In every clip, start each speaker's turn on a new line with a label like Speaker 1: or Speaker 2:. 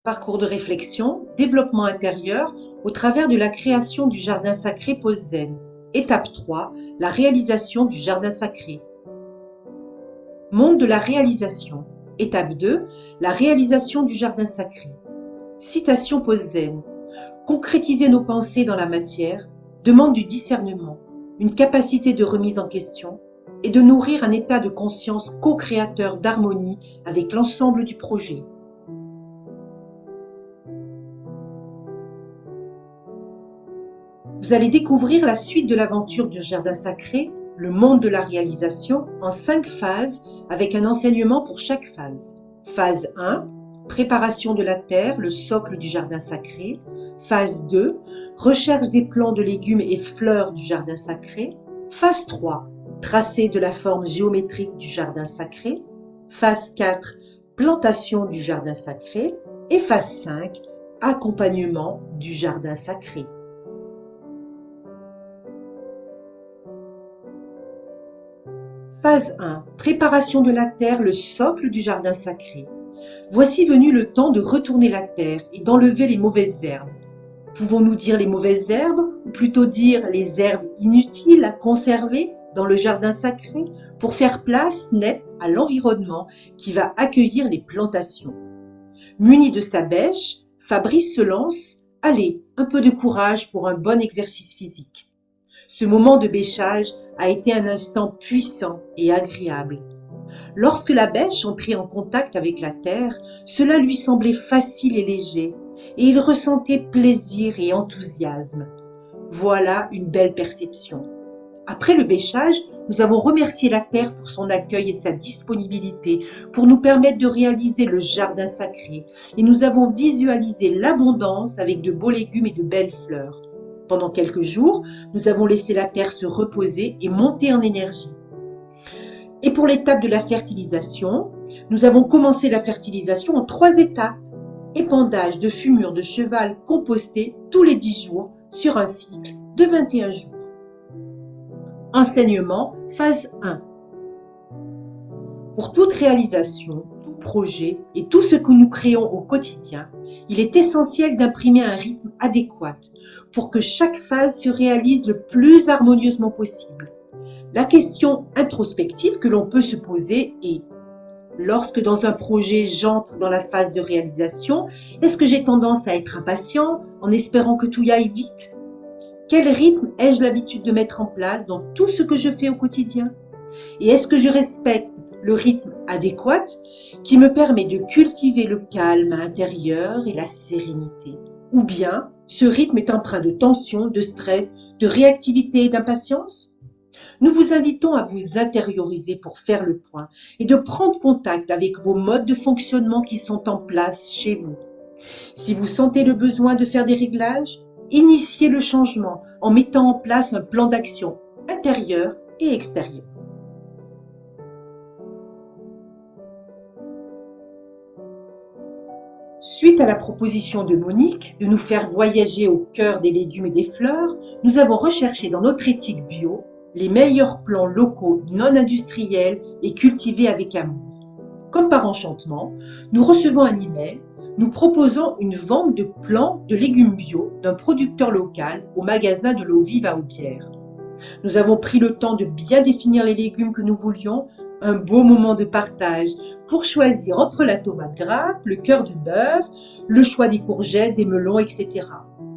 Speaker 1: Parcours de réflexion, développement intérieur au travers de la création du jardin sacré Pose Zen. Étape 3, la réalisation du jardin sacré. Monde de la réalisation. Étape 2, la réalisation du jardin sacré. Citation Pose Zen. Concrétiser nos pensées dans la matière demande du discernement, une capacité de remise en question et de nourrir un état de conscience co-créateur d'harmonie avec l'ensemble du projet. Vous allez découvrir la suite de l'aventure du jardin sacré, le monde de la réalisation, en 5 phases avec un enseignement pour chaque phase. Phase 1, préparation de la terre, le socle du jardin sacré. Phase 2, recherche des plants de légumes et fleurs du jardin sacré. Phase 3, tracé de la forme géométrique du jardin sacré. Phase 4, plantation du jardin sacré. Et phase 5, accompagnement du jardin sacré. Phase 1. Préparation de la terre, le socle du jardin sacré. Voici venu le temps de retourner la terre et d'enlever les mauvaises herbes. Pouvons-nous dire les mauvaises herbes, ou plutôt dire les herbes inutiles à conserver dans le jardin sacré pour faire place nette à l'environnement qui va accueillir les plantations. Muni de sa bêche, Fabrice se lance. Allez, un peu de courage pour un bon exercice physique. Ce moment de bêchage a été un instant puissant et agréable. Lorsque la bêche entrait en contact avec la terre, cela lui semblait facile et léger, et il ressentait plaisir et enthousiasme. Voilà une belle perception. Après le bêchage, nous avons remercié la terre pour son accueil et sa disponibilité pour nous permettre de réaliser le jardin sacré, et nous avons visualisé l'abondance avec de beaux légumes et de belles fleurs. Pendant quelques jours, nous avons laissé la terre se reposer et monter en énergie. Et pour l'étape de la fertilisation, nous avons commencé la fertilisation en 3 étapes. Épandage de fumure de cheval compostée tous les 10 jours sur un cycle de 21 jours. Enseignement, phase 1. Pour toute réalisation, tout projet et tout ce que nous créons au quotidien, il est essentiel d'imprimer un rythme adéquat pour que chaque phase se réalise le plus harmonieusement possible. La question introspective que l'on peut se poser est: lorsque dans un projet j'entre dans la phase de réalisation, est-ce que j'ai tendance à être impatient en espérant que tout y aille vite? Quel rythme ai-je l'habitude de mettre en place dans tout ce que je fais au quotidien? Et est-ce que je respecte le rythme adéquat qui me permet de cultiver le calme intérieur et la sérénité? Ou bien ce rythme est empreint de tension, de stress, de réactivité et d'impatience? Nous vous invitons à vous intérioriser pour faire le point et de prendre contact avec vos modes de fonctionnement qui sont en place chez vous. Si vous sentez le besoin de faire des réglages, initiez le changement en mettant en place un plan d'action intérieur et extérieur. Suite à la proposition de Monique de nous faire voyager au cœur des légumes et des fleurs, nous avons recherché dans notre éthique bio les meilleurs plants locaux non industriels et cultivés avec amour. Comme par enchantement, nous recevons un email nous proposant une vente de plants de légumes bio d'un producteur local au magasin de l'eau vive à Aubière. Nous avons pris le temps de bien définir les légumes que nous voulions, un beau moment de partage pour choisir entre la tomate grappe, le cœur de bœuf, le choix des courgettes, des melons, etc.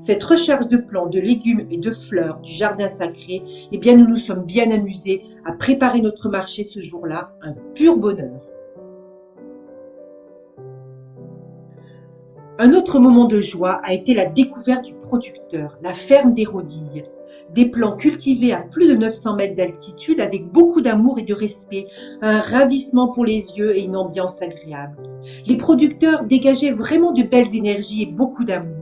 Speaker 1: Cette recherche de plants, de légumes et de fleurs du jardin sacré, eh bien nous nous sommes bien amusés à préparer notre marché ce jour-là, un pur bonheur. Un autre moment de joie a été la découverte du producteur, la ferme des Rodilles. Des plants cultivés à plus de 900 mètres d'altitude avec beaucoup d'amour et de respect, un ravissement pour les yeux et une ambiance agréable. Les producteurs dégageaient vraiment de belles énergies et beaucoup d'amour.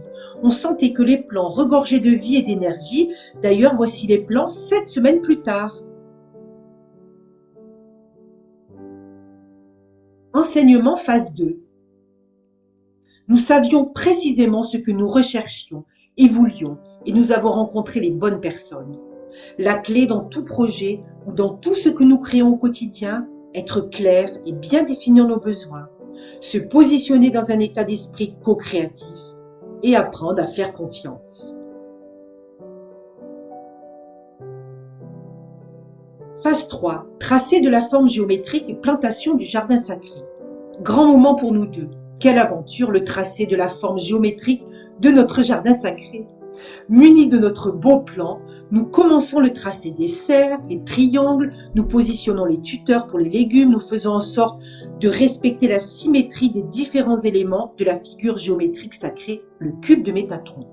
Speaker 1: On sentait que les plants regorgeaient de vie et d'énergie. D'ailleurs, voici les plants 7 semaines plus tard. Enseignement phase 2. Nous savions précisément ce que nous recherchions et voulions, et nous avons rencontré les bonnes personnes. La clé dans tout projet ou dans tout ce que nous créons au quotidien, être clair et bien définir nos besoins. se positionner dans un état d'esprit co-créatif et apprendre à faire confiance. Phase 3. Tracé de la forme géométrique et plantation du jardin sacré. Grand moment pour nous deux. Quelle aventure, le tracé de la forme géométrique de notre jardin sacré. Munis de notre beau plan, nous commençons le tracé des cercles, les triangles, nous positionnons les tuteurs pour les légumes, nous faisons en sorte de respecter la symétrie des différents éléments de la figure géométrique sacrée, le cube de Métatron.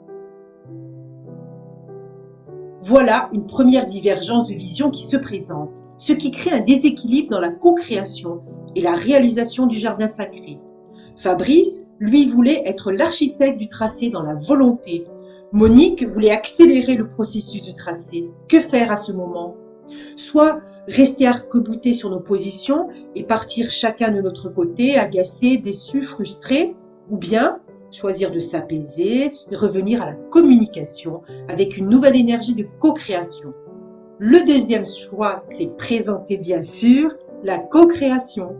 Speaker 1: Voilà une première divergence de vision qui se présente, ce qui crée un déséquilibre dans la co-création et la réalisation du jardin sacré. Fabrice, lui, voulait être l'architecte du tracé dans la volonté. Monique voulait accélérer le processus du tracé. Que faire à ce moment? Soit rester arc-boutés sur nos positions et partir chacun de notre côté, agacés, déçus, frustrés, ou bien choisir de s'apaiser et revenir à la communication avec une nouvelle énergie de co-création. Le deuxième choix s'est présenté bien sûr, la co-création.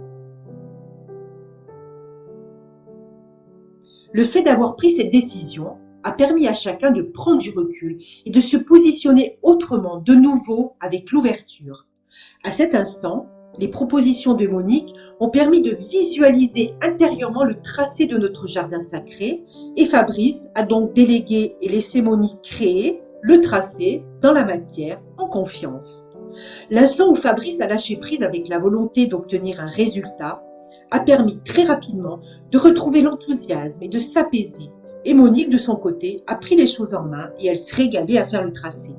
Speaker 1: Le fait d'avoir pris cette décision a permis à chacun de prendre du recul et de se positionner autrement, de nouveau, avec l'ouverture. À cet instant, les propositions de Monique ont permis de visualiser intérieurement le tracé de notre jardin sacré et Fabrice a donc délégué et laissé Monique créer le tracé dans la matière en confiance. L'instant où Fabrice a lâché prise avec la volonté d'obtenir un résultat a permis très rapidement de retrouver l'enthousiasme et de s'apaiser. Et Monique, de son côté, a pris les choses en main et elle se régalait à faire le tracé.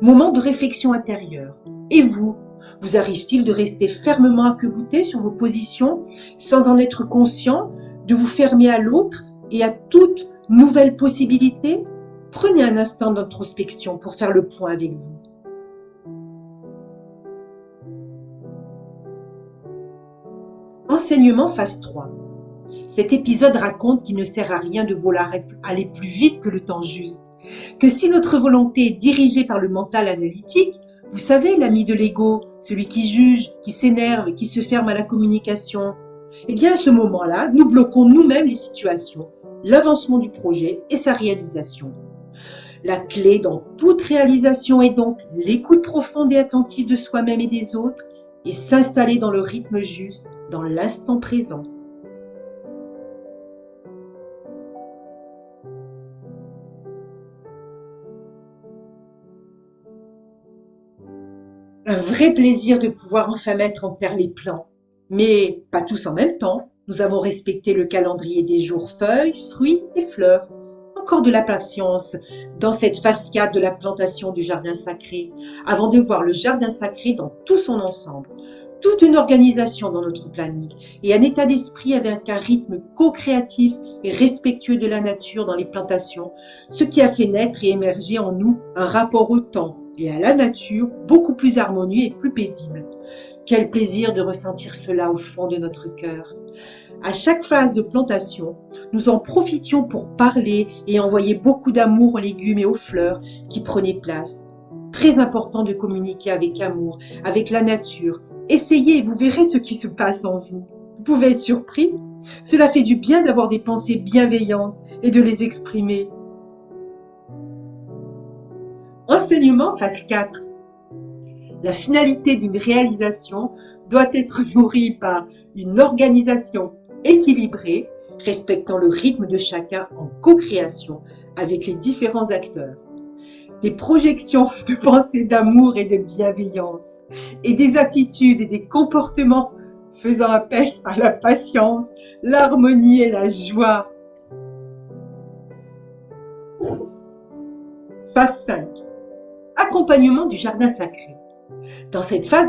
Speaker 1: Moment de réflexion intérieure. Et vous, vous arrive-t-il de rester fermement arc-bouté sur vos positions sans en être conscient, de vous fermer à l'autre et à toute nouvelle possibilité? Prenez un instant d'introspection pour faire le point avec vous. Enseignement phase 3. Cet épisode raconte qu'il ne sert à rien de vouloir aller plus vite que le temps juste, que si notre volonté est dirigée par le mental analytique, vous savez, l'ami de l'ego, celui qui juge, qui s'énerve, qui se ferme à la communication, eh bien à ce moment-là, nous bloquons nous-mêmes les situations, l'avancement du projet et sa réalisation. La clé dans toute réalisation est donc l'écoute profonde et attentive de soi-même et des autres et s'installer dans le rythme juste, dans l'instant présent. Un vrai plaisir de pouvoir enfin mettre en terre les plans. Mais pas tous en même temps. Nous avons respecté le calendrier des jours feuilles, fruits et fleurs. Encore de la patience dans cette phase 4 de la plantation du jardin sacré, avant de voir le jardin sacré dans tout son ensemble. Toute une organisation dans notre planning et un état d'esprit avec un rythme co-créatif et respectueux de la nature dans les plantations, ce qui a fait naître et émerger en nous un rapport au temps et à la nature beaucoup plus harmonieux et plus paisible. Quel plaisir de ressentir cela au fond de notre cœur. À chaque phase de plantation, nous en profitions pour parler et envoyer beaucoup d'amour aux légumes et aux fleurs qui prenaient place. Très important de communiquer avec amour, avec la nature. Essayez et vous verrez ce qui se passe en vous. Vous pouvez être surpris. Cela fait du bien d'avoir des pensées bienveillantes et de les exprimer. Enseignement phase 4. La finalité d'une réalisation doit être nourrie par une organisation équilibrée, respectant le rythme de chacun en co-création avec les différents acteurs. Des projections de pensées d'amour et de bienveillance, et des attitudes et des comportements faisant appel à la patience, l'harmonie et la joie. Phase 5. Accompagnement du jardin sacré. Dans cette phase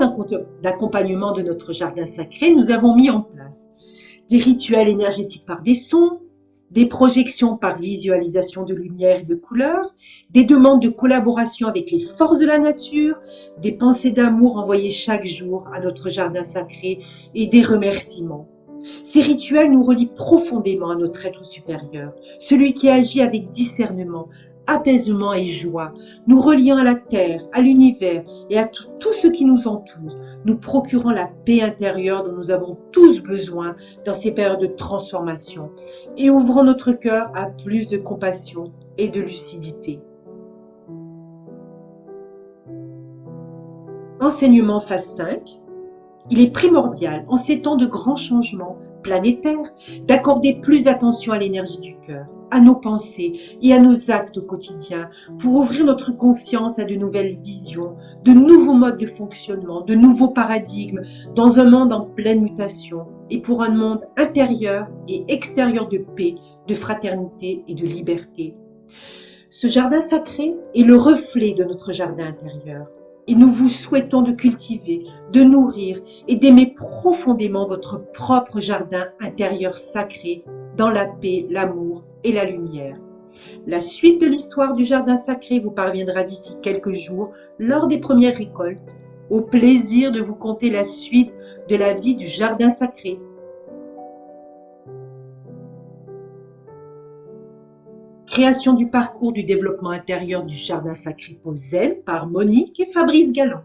Speaker 1: d'accompagnement de notre jardin sacré, nous avons mis en place des rituels énergétiques par des sons, des projections par visualisation de lumière et de couleurs, des demandes de collaboration avec les forces de la nature, des pensées d'amour envoyées chaque jour à notre jardin sacré et des remerciements. Ces rituels nous relient profondément à notre être supérieur, celui qui agit avec discernement, apaisement et joie, nous reliant à la terre, à l'univers et à tout ce qui nous entoure, nous procurant la paix intérieure dont nous avons tous besoin dans ces périodes de transformation et ouvrant notre cœur à plus de compassion et de lucidité. Enseignement phase 5. Il est primordial, en ces temps de grands changements planétaires, d'accorder plus d'attention à l'énergie du cœur, à nos pensées et à nos actes au quotidien pour ouvrir notre conscience à de nouvelles visions, de nouveaux modes de fonctionnement, de nouveaux paradigmes dans un monde en pleine mutation et pour un monde intérieur et extérieur de paix, de fraternité et de liberté. Ce jardin sacré est le reflet de notre jardin intérieur. Et nous vous souhaitons de cultiver, de nourrir et d'aimer profondément votre propre jardin intérieur sacré dans la paix, l'amour et la lumière. La suite de l'histoire du jardin sacré vous parviendra d'ici quelques jours lors des premières récoltes. Au plaisir de vous conter la suite de la vie du jardin sacré. Création du parcours du développement intérieur du jardin sacré Posel par Monique et Fabrice Galland.